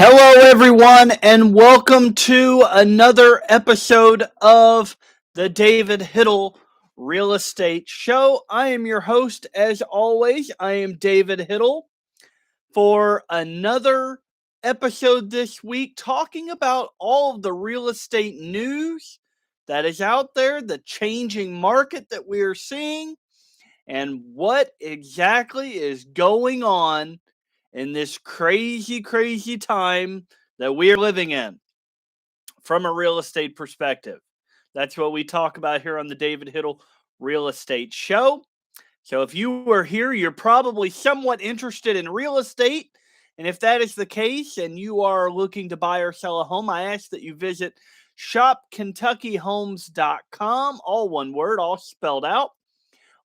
Hello, everyone, and welcome to another episode of the David Hittle Real Estate Show. I am your host, as always. I am David Hittle for another episode this week, talking about all of the real estate news that is out there, the changing market that we are seeing, and what exactly is going on in this crazy time that we are living in from a real estate perspective. That's what we talk about here on the David Hittle Real Estate Show. So if you are here, you're probably somewhat interested in real estate. And if that is the case and you are looking to buy or sell a home, I ask that you visit shopkentuckyhomes.com, all one word, all spelled out.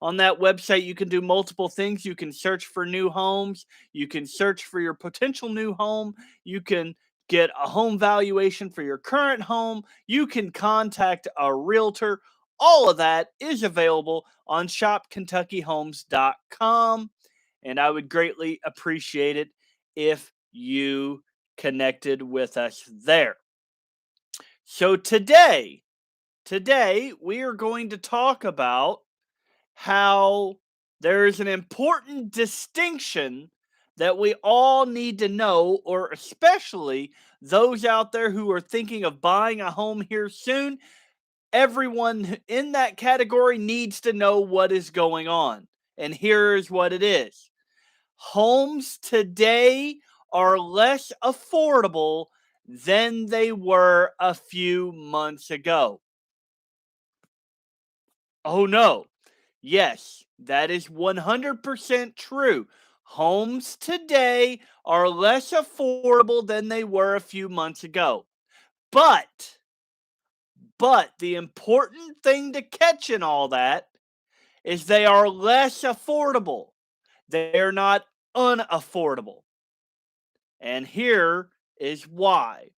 On that website, you can do multiple things. You can search for new homes. You can search for your potential new home. You can get a home valuation for your current home. You can contact a realtor. All of that is available on shopkentuckyhomes.com. And I would greatly appreciate it if you connected with us there. So today we are going to talk about how there is an important distinction that we all need to know, or especially those out there who are thinking of buying a home here soon. Everyone in that category needs to know what is going on. And here's what it is: homes today are less affordable than they were a few months ago. Oh no. Yes, that is 100% true. Homes today are less affordable than they were a few months ago. But the important thing to catch in all that is they are less affordable. They're not unaffordable. And here is why.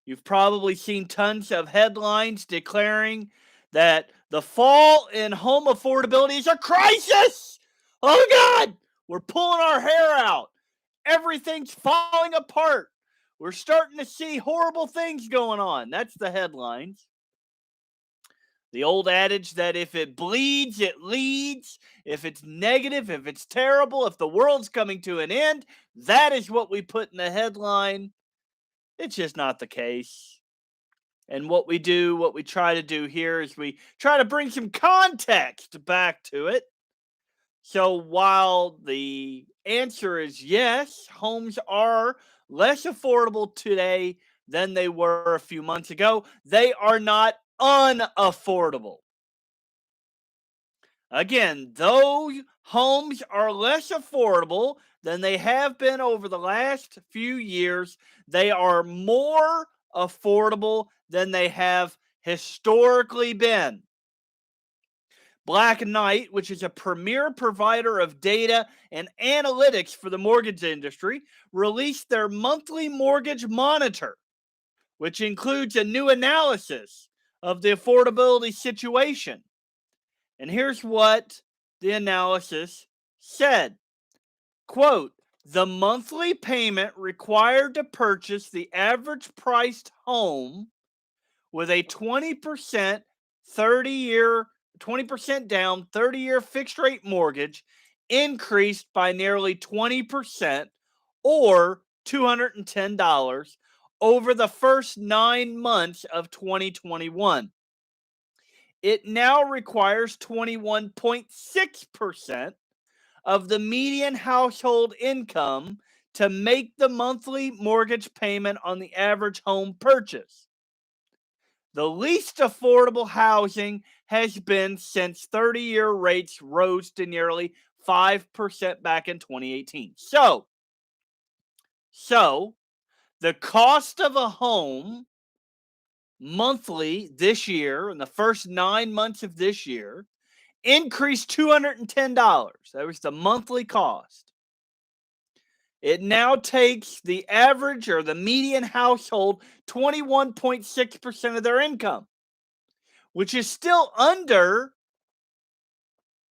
You've probably seen tons of headlines declaring that the fall in home affordability is a crisis. Oh God, we're pulling our hair out. Everything's falling apart. We're starting to see horrible things going on. That's the headlines. The old adage that if it bleeds, it leads. If it's negative, if it's terrible, if the world's coming to an end, that is what we put in the headline. It's just not the case. And what we try to do here is we try to bring some context back to it. So while the answer is yes, homes are less affordable today than they were a few months ago, they are not unaffordable. Again, though homes are less affordable than they have been over the last few years, they are more affordable than they have historically been. Black Knight, which is a premier provider of data and analytics for the mortgage industry, released their monthly mortgage monitor, which includes a new analysis of the affordability situation. And here's what the analysis said. Quote, the monthly payment required to purchase the average priced home with a 20% 20% down 30-year fixed rate mortgage increased by nearly 20%, or $210 over the first 9 months of 2021. It now requires 21.6% of the median household income to make the monthly mortgage payment on the average home purchase. The least affordable housing has been since 30-year rates rose to nearly 5% back in 2018. So the cost of a home monthly this year, in the first 9 months of this year, increased $210. That was the monthly cost. It now takes the average or the median household 21.6% of their income, which is still under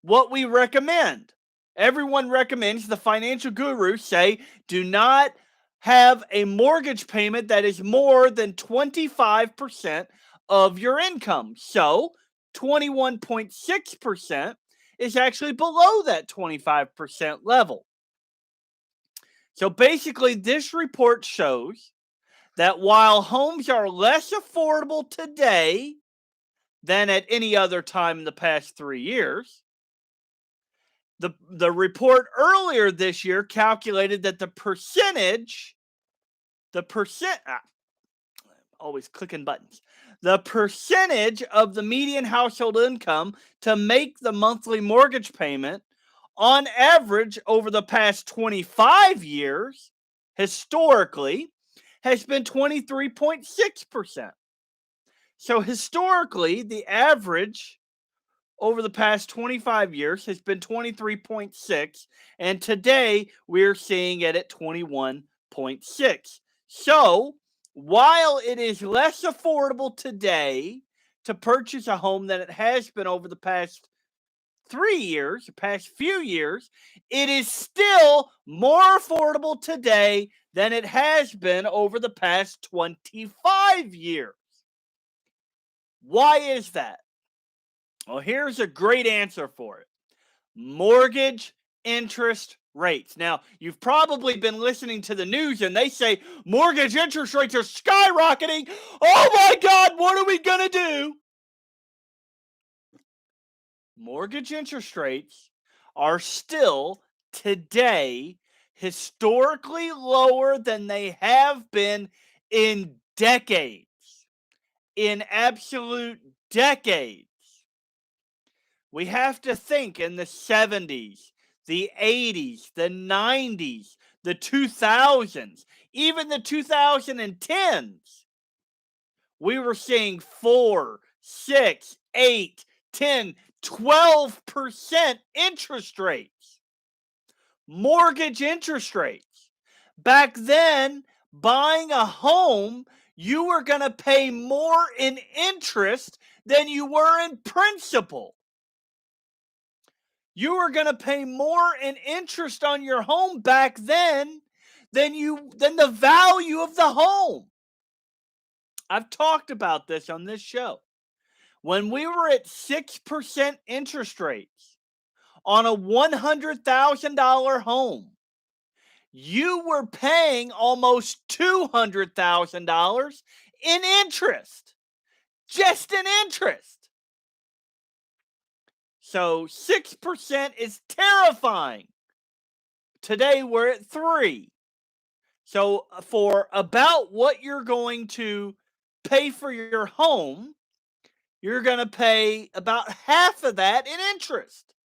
what we recommend. Everyone recommends, the financial gurus say, do not have a mortgage payment that is more than 25% of your income. So 21.6% is actually below that 25% level. So basically, this report shows that while homes are less affordable today than at any other time in the past 3 years, the report earlier this year calculated that the percent, always clicking buttons, the percentage of the median household income to make the monthly mortgage payment on average over the past 25 years, historically, has been 23.6%. So historically, the average over the past 25 years has been 23.6, and today we're seeing it at 21.6. So, while it is less affordable today to purchase a home than it has been over the past 3 years, the past few years, it is still more affordable today than it has been over the past 25 years. Why is that? Well, here's a great answer for it: mortgage interest rates. Now, you've probably been listening to the news and they say mortgage interest rates are skyrocketing. Oh my God, what are we going to do? Mortgage interest rates are still today historically lower than they have been in decades, in absolute decades. We have to think in the 70s, the 80s, the 90s, the 2000s, even the 2010s. We were seeing 4, 6, 8, 10, 12% interest rates. Mortgage interest rates. Back then, buying a home, you were going to pay more in interest than you were in principal. You were going to pay more in interest on your home back then than the value of the home. I've talked about this on this show. When we were at 6% interest rates on a $100,000 home, you were paying almost $200,000 in interest. Just in interest. So 6% is terrifying. Today we're at 3. So for about what you're going to pay for your home, you're going to pay about half of that in interest.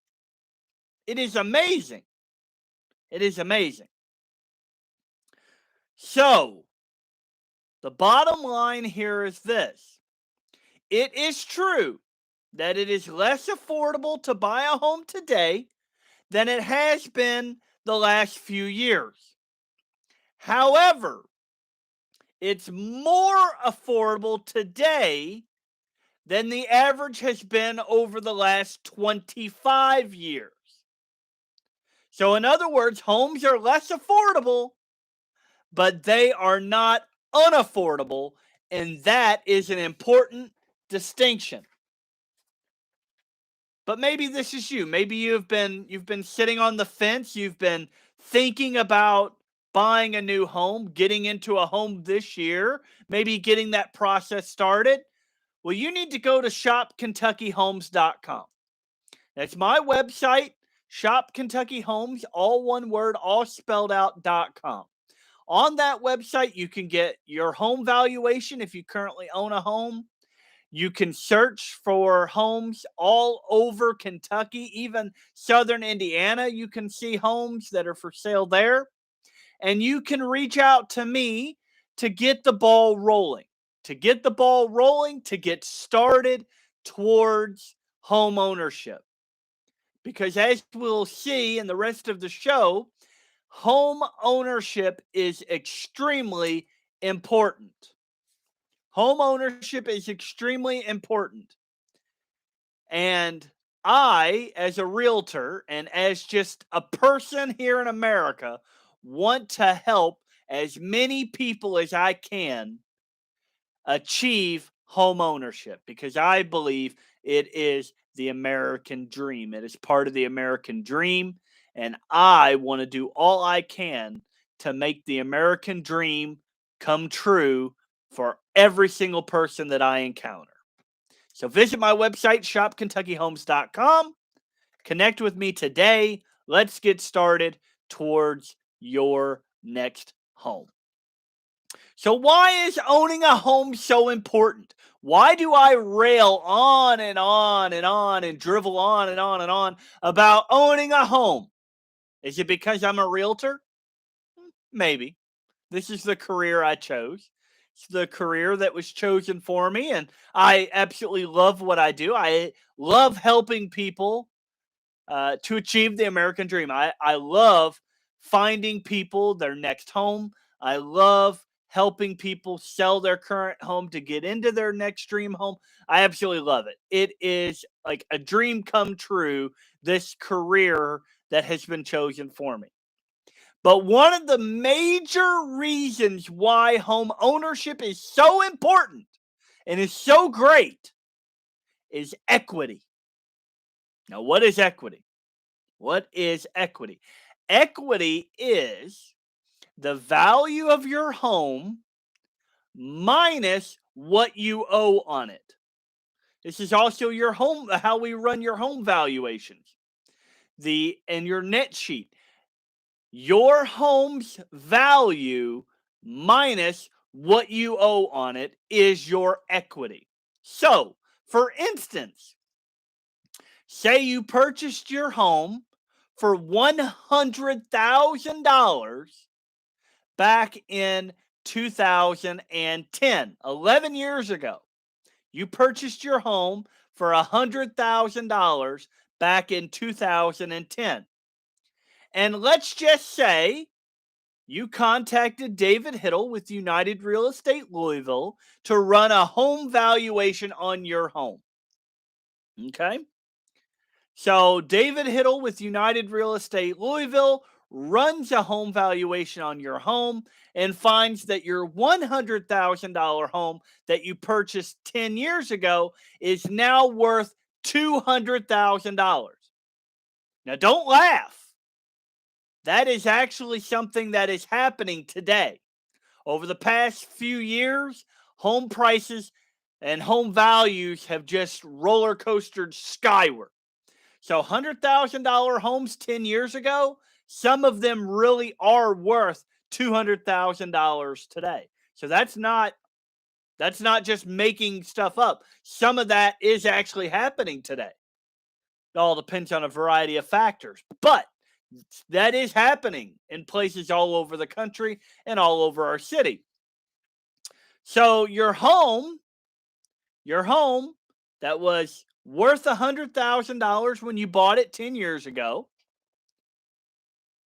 It is amazing. It is amazing. So the bottom line here is this: it is true that it is less affordable to buy a home today than it has been the last few years. However, it's more affordable today than the average has been over the last 25 years. So, in other words, homes are less affordable, but they are not unaffordable, and that is an important distinction. But maybe this is you. Maybe you've been sitting on the fence. You've been thinking about buying a new home, getting into a home this year, maybe getting that process started. Well, you need to go to shopkentuckyhomes.com. That's my website, shopkentuckyhomes, all one word, all spelled out.com. On that website, you can get your home valuation if you currently own a home. You can search for homes all over Kentucky, even southern Indiana. You can see homes that are for sale there. And you can reach out to me to get the ball rolling, to get started towards home ownership. Because as we'll see in the rest of the show, home ownership is extremely important. Home ownership is extremely important. And I, as a realtor and as just a person here in America, want to help as many people as I can achieve home ownership, because I believe it is the American dream. It is part of the American dream, and I want to do all I can to make the American dream come true for every single person that I encounter. So visit my website, shopkentuckyhomes.com. Connect with me today. Let's get started towards your next home. So, why is owning a home so important? Why do I rail on and on and on and drivel on and on and on about owning a home? Is it because I'm a realtor? Maybe. This is the career I chose. It's the career that was chosen for me, and I absolutely love what I do. I love helping people to achieve the American dream. I love finding people their next home. I love helping people sell their current home to get into their next dream home. I absolutely love it. It is like a dream come true, this career that has been chosen for me. But one of the major reasons why home ownership is so important and is so great is equity. Now, what is equity? What is equity? Equity is the value of your home minus what you owe on it. This is also your home, how we run your home valuations. And your net sheet. Your home's value minus what you owe on it is your equity. So, for instance, say you purchased your home for $100,000 back in 2010, 11 years ago. You purchased your home for $100,000 back in 2010. And let's just say you contacted David Hittle with United Real Estate Louisville to run a home valuation on your home. Okay? So David Hittle with United Real Estate Louisville runs a home valuation on your home and finds that your $100,000 home that you purchased 10 years ago is now worth $200,000. Now, don't laugh. That is actually something that is happening today. Over the past few years, home prices and home values have just roller coastered skyward. So $100,000 homes 10 years ago, some of them really are worth $200,000 today. So that's not just making stuff up. Some of that is actually happening today. It all depends on a variety of factors, but that is happening in places all over the country and all over our city. So your home that was worth $100,000 when you bought it 10 years ago.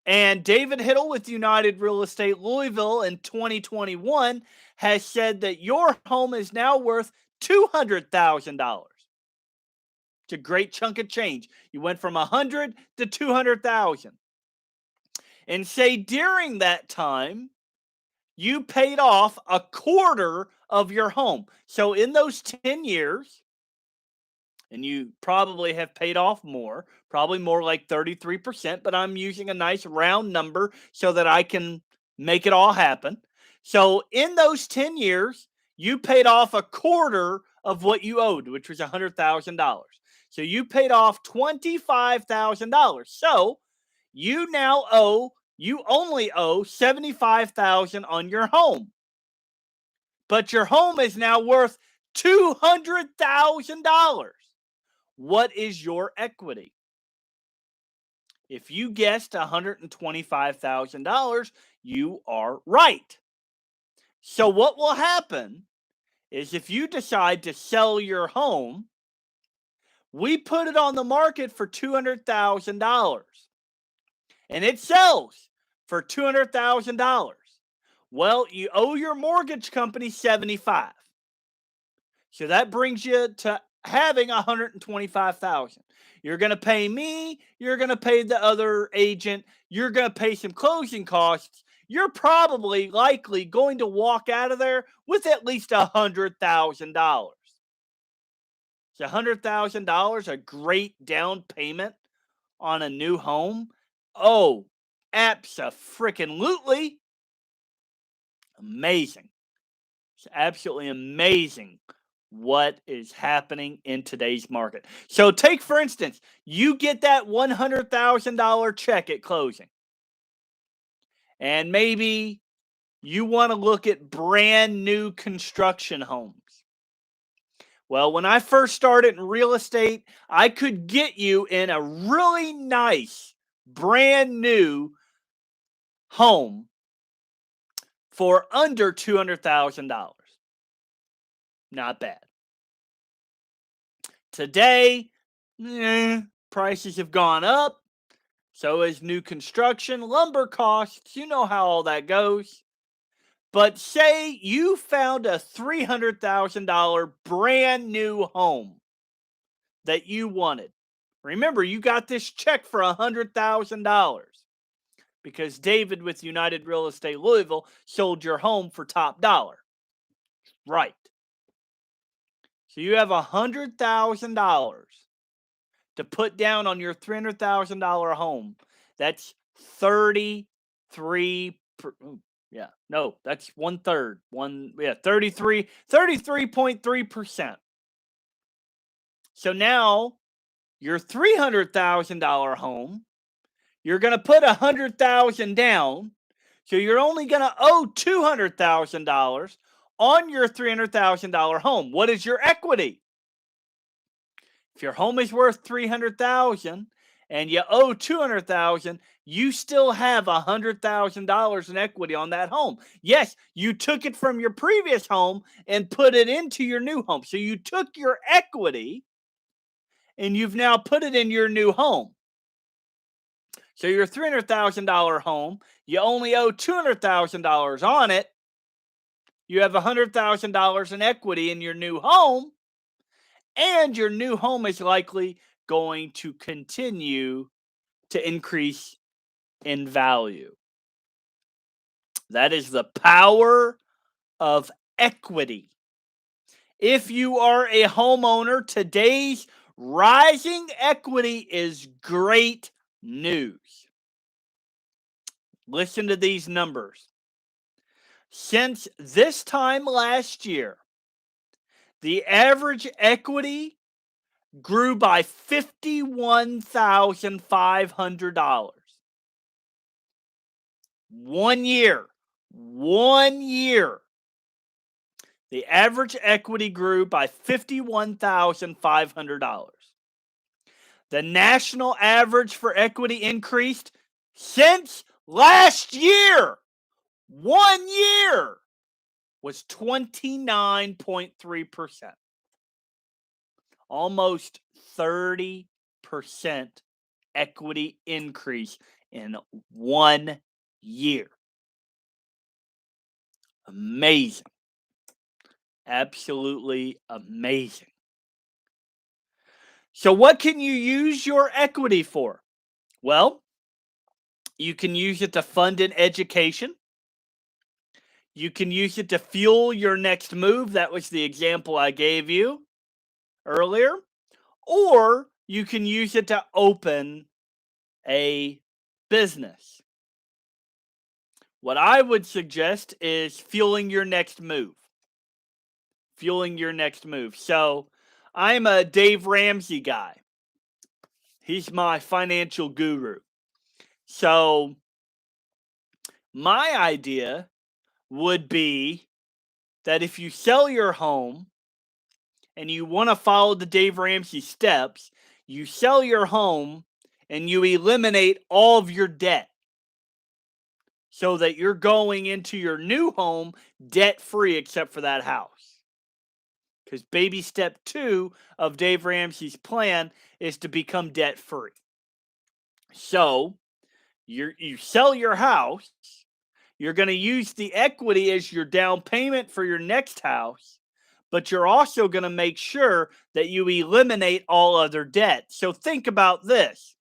And David Hittle with United Real Estate Louisville in 2021 has said that your home is now worth $200,000. It's a great chunk of change. You went from 100 to 200,000. And say during that time, you paid off a quarter of your home. So in those 10 years, and you probably have paid off more, probably more like 33%, but I'm using a nice round number so that I can make it all happen. So in those 10 years, you paid off a quarter of what you owed, which was $100,000. So you paid off $25,000. So you only owe $75,000 on your home. But your home is now worth $200,000. What is your equity? If you guessed $125,000, you are right. So what will happen is if you decide to sell your home, we put it on the market for $200,000 and it sells for $200,000. Well, you owe your mortgage company $75,000. So that brings you to having $125,000. You're going to pay me, you're going to pay the other agent, you're going to pay some closing costs. you're probably likely going to walk out of there with at least $100,000. Is $100,000 a great down payment on a new home? Oh, abso-freaking-lutely. Amazing. It's absolutely amazing what is happening in today's market. So take, for instance, you get that $100,000 check at closing, and maybe you want to look at brand new construction homes. Well, when I first started in real estate, I could get you in a really nice brand new home for under $200,000. Not bad. Today, prices have gone up. So has new construction, lumber costs. You know how all that goes. But say you found a $300,000 brand new home that you wanted. Remember, you got this check for $100,000 because David with United Real Estate Louisville sold your home for top dollar. Right. So you have $100,000 to put down on your $300,000 home. That's 33. Yeah, no, that's 1/3. 33.3%. So now your $300,000 home, you're going to put $100,000 down. So you're only going to owe $200,000 on your $300,000 home. What is your equity? If your home is worth $300,000 and you owe $200,000, you still have $100,000 in equity on that home. Yes, you took it from your previous home and put it into your new home. So you took your equity and you've now put it in your new home. So your $300,000 home, you only owe $200,000 on it. You have $100,000 in equity in your new home, and your new home is likely going to continue to increase in value. That is the power of equity. If you are a homeowner, today's rising equity is great news. Listen to these numbers. Since this time last year, the average equity grew by $51,500. 1 year. 1 year. The average equity grew by $51,500. The national average for equity increased since last year. 1 year was 29.3%. Almost 30% equity increase in 1 year. Amazing. Absolutely amazing. So what can you use your equity for? Well, you can use it to fund an education. You can use it to fuel your next move. That was the example I gave you earlier. Or you can use it to open a business. What I would suggest is fueling your next move. Fueling your next move. So I'm a Dave Ramsey guy. He's my financial guru. So my idea would be that if you sell your home and you want to follow the Dave Ramsey steps, you sell your home and you eliminate all of your debt so that you're going into your new home debt-free except for that house. Because baby step 2 of Dave Ramsey's plan is to become debt-free. So you sell your house, you're going to use the equity as your down payment for your next house, but you're also going to make sure that you eliminate all other debt. So think about this.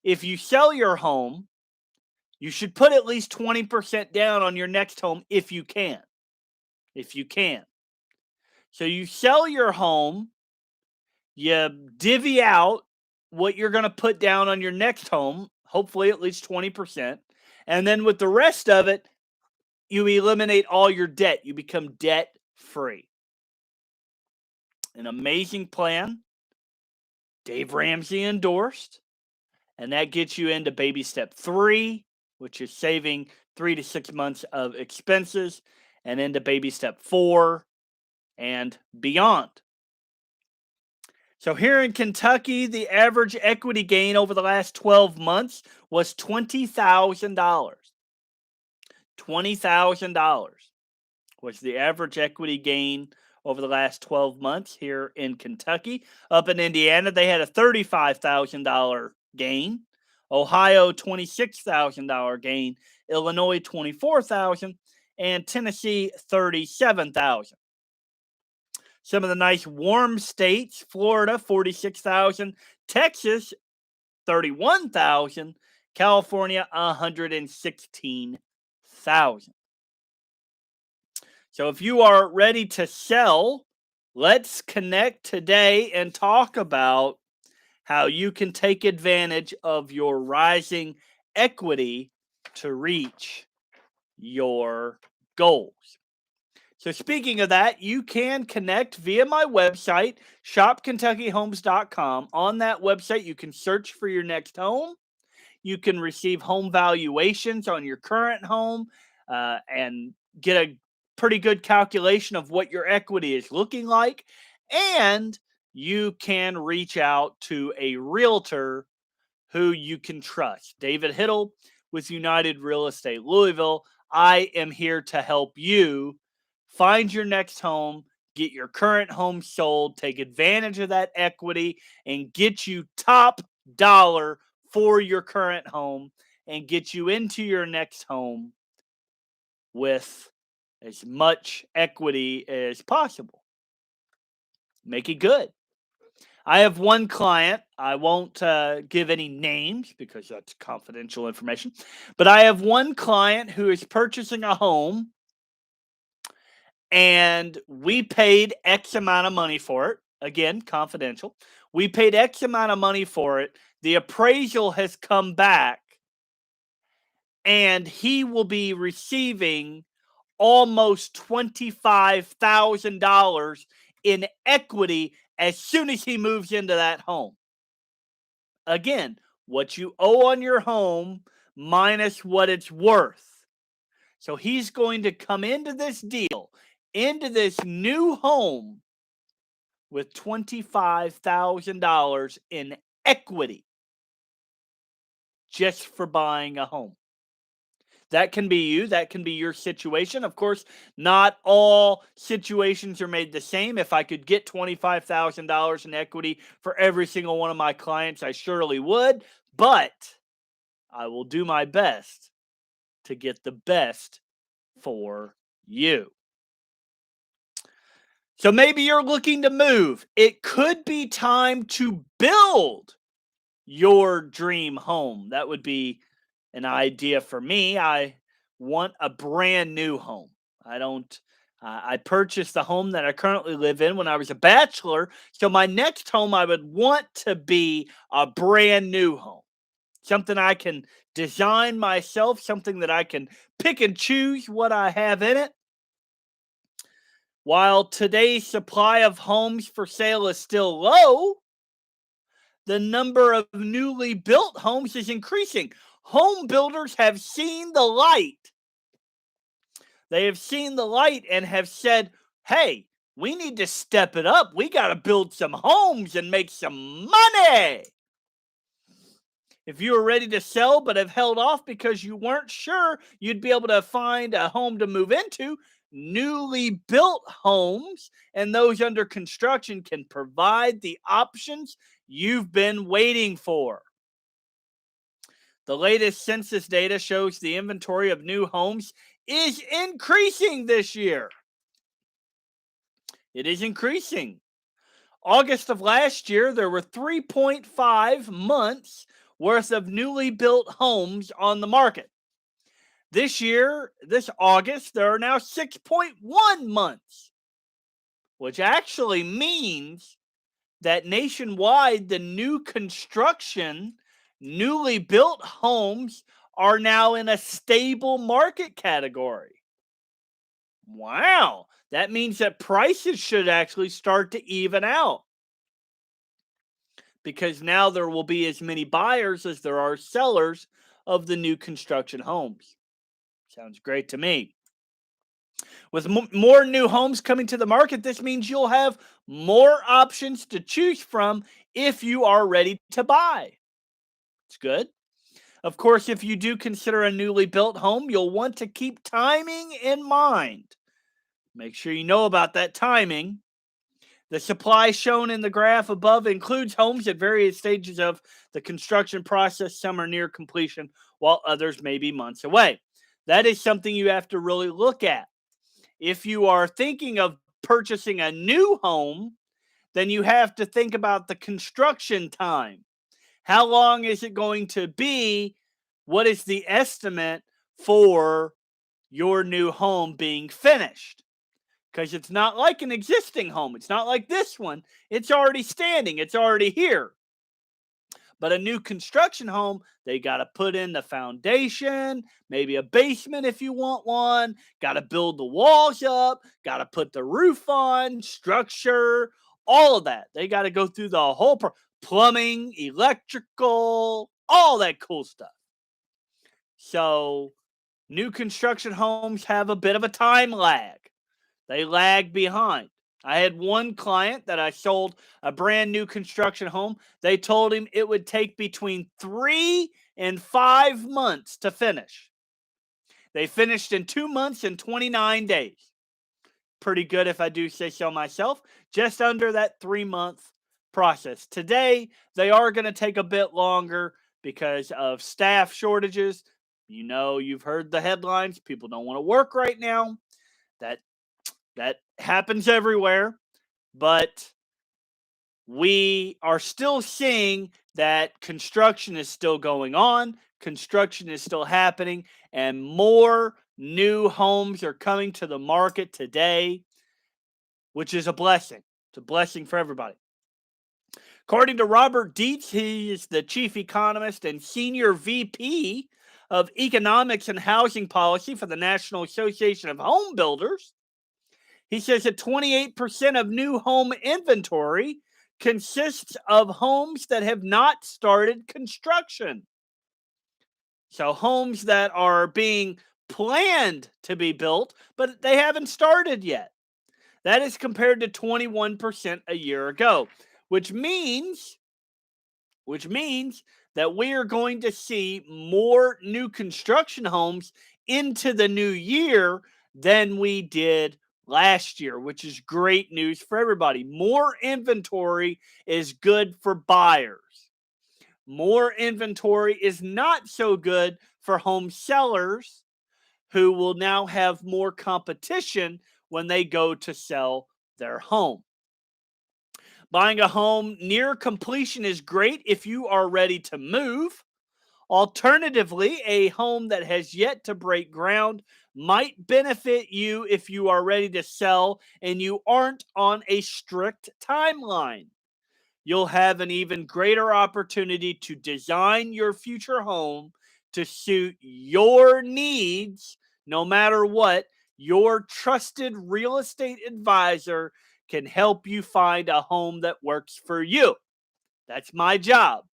If you sell your home, You should put at least 20% down on your next home if you can. If you can. So you sell your home, you divvy out what you're going to put down on your next home, hopefully at least 20%. And then with the rest of it, you eliminate all your debt. You become debt free. An amazing plan. Dave Ramsey endorsed. And that gets you into baby step 3, which is saving 3 to 6 months of expenses, and into baby step 4 and beyond. So here in Kentucky, the average equity gain over the last 12 months was $20,000. $20,000 was the average equity gain over the last 12 months here in Kentucky. Up in Indiana, they had a $35,000 gain. Ohio, $26,000 gain. Illinois, $24,000. And Tennessee, $37,000. Some of the nice warm states, Florida, $46,000. Texas, $31,000. California, $116,000. So if you are ready to sell, let's connect today and talk about how you can take advantage of your rising equity to reach your goals. So speaking of that, you can connect via my website, shopkentuckyhomes.com. On that website, you can search for your next home. You can receive home valuations on your current home and get a pretty good calculation of what your equity is looking like. And you can reach out to a realtor who you can trust. David Hittle with United Real Estate Louisville. I am here to help you find your next home, get your current home sold, take advantage of that equity, and get you top dollar for your current home and get you into your next home with as much equity as possible. Make it good. I have one client. I won't give any names because that's confidential information. But I have one client who is purchasing a home, and we paid X amount of money for it. Again, confidential. We paid X amount of money for it. The appraisal has come back, and he will be receiving almost $25,000 in equity as soon as he moves into that home. Again, what you owe on your home minus what it's worth. So he's going to come into this deal, into this new home with $25,000 in equity just for buying a home. That can be you. That can be your situation. Of course, not all situations are made the same. If I could get $25,000 in equity for every single one of my clients, I surely would. But I will do my best to get the best for you. So maybe you're looking to move. It could be time to build your dream home. That would be an idea for me. I want a brand new home. I purchased the home that I currently live in when I was a bachelor. So my next home, I would want to be a brand new home. Something I can design myself, something that I can pick and choose what I have in it. While today's supply of homes for sale is still low, the number of newly built homes is increasing. Home builders have seen the light. They have seen the light and have said, hey, we need to step it up. We got to build some homes and make some money. If you are ready to sell but have held off because you weren't sure you'd be able to find a home to move into, newly built homes and those under construction can provide the options you've been waiting for. The latest census data shows the inventory of new homes is increasing this year. It is increasing. August of last year, there were 3.5 months worth of newly built homes on the market. This year, this August, there are now 6.1 months, which actually means that nationwide, the new construction, newly built homes are now in a stable market category. Wow. That means that prices should actually start to even out because now there will be as many buyers as there are sellers of the new construction homes. Sounds great to me. With more new homes coming to the market, this means you'll have more options to choose from if you are ready to buy. It's good. Of course, if you do consider a newly built home, you'll want to keep timing in mind. Make sure you know about that timing. The supply shown in the graph above includes homes at various stages of the construction process. Some are near completion, while others may be months away. That is something you have to really look at. If you are thinking of purchasing a new home, then you have to think about the construction time. How long is it going to be? What is the estimate for your new home being finished? Because it's not like an existing home. It's not like this one. It's already standing. It's already here. But a new construction home, they got to put in the foundation, maybe a basement if you want one, got to build the walls up, got to put the roof on, structure, all of that. They got to go through the whole plumbing, electrical, all that cool stuff. So, new construction homes have a bit of a time lag. They lag behind. I had one client that I sold a brand new construction home. They told him it would take between 3 and 5 months to finish. They finished in 2 months and 29 days. Pretty good if I do say so myself. Just under that 3-month process. Today, they are going to take a bit longer because of staff shortages. You know, you've heard the headlines. People don't want to work right now. That happens everywhere, but we are still seeing that construction is still going on, construction is still happening, and more new homes are coming to the market today, which is a blessing. It's a blessing for everybody. According to Robert Dietz, he is the chief economist and senior VP of economics and housing policy for the National Association of Home Builders. He says that 28% of new home inventory consists of homes that have not started construction. So homes that are being planned to be built, but they haven't started yet. That is compared to 21% a year ago, which means that we are going to see more new construction homes into the new year than we did last year, which is great news for everybody. More inventory is good for buyers. More inventory is not so good for home sellers who will now have more competition when they go to sell their home. Buying a home near completion is great if you are ready to move. Alternatively, a home that has yet to break ground might benefit you if you are ready to sell and you aren't on a strict timeline. You'll have an even greater opportunity to design your future home to suit your needs, no matter what. Your trusted real estate advisor can help you find a home that works for you. That's my job.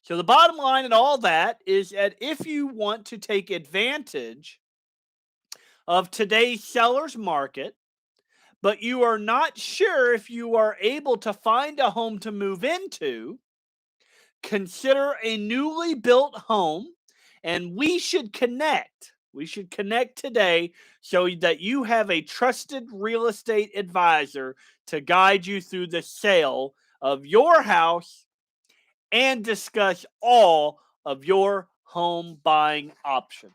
So the bottom line in all that is that if you want to take advantage of today's seller's market, but you are not sure if you are able to find a home to move into, consider a newly built home, and we should connect. We should connect today so that you have a trusted real estate advisor to guide you through the sale of your house and discuss all of your home buying options.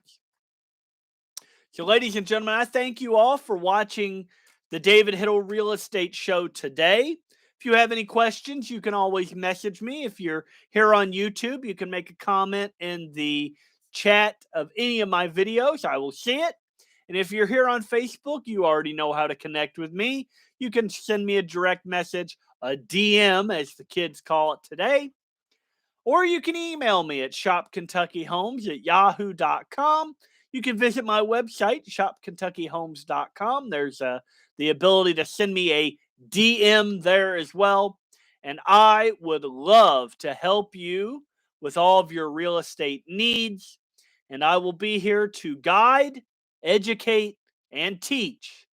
So, ladies and gentlemen, I thank you all for watching the David Hittle Real Estate Show today. If you have any questions, you can always message me. If you're here on YouTube, you can make a comment in the chat of any of my videos. I will see it. And if you're here on Facebook, you already know how to connect with me. You can send me a direct message, a DM, as the kids call it today. Or you can email me at shopkentuckyhomes@yahoo.com. You can visit my website, shopkentuckyhomes.com. There's the ability to send me a DM there as well. And I would love to help you with all of your real estate needs. And I will be here to guide, educate, and teach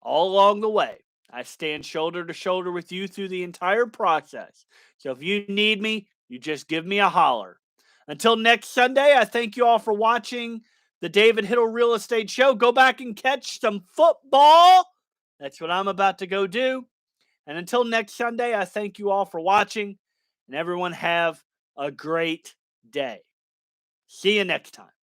all along the way. I stand shoulder to shoulder with you through the entire process. So if you need me, you just give me a holler. Until next Sunday, I thank you all for watching the David Hittle Real Estate Show. Go back and catch some football. That's what I'm about to go do. And until next Sunday, I thank you all for watching, and everyone have a great day. See you next time.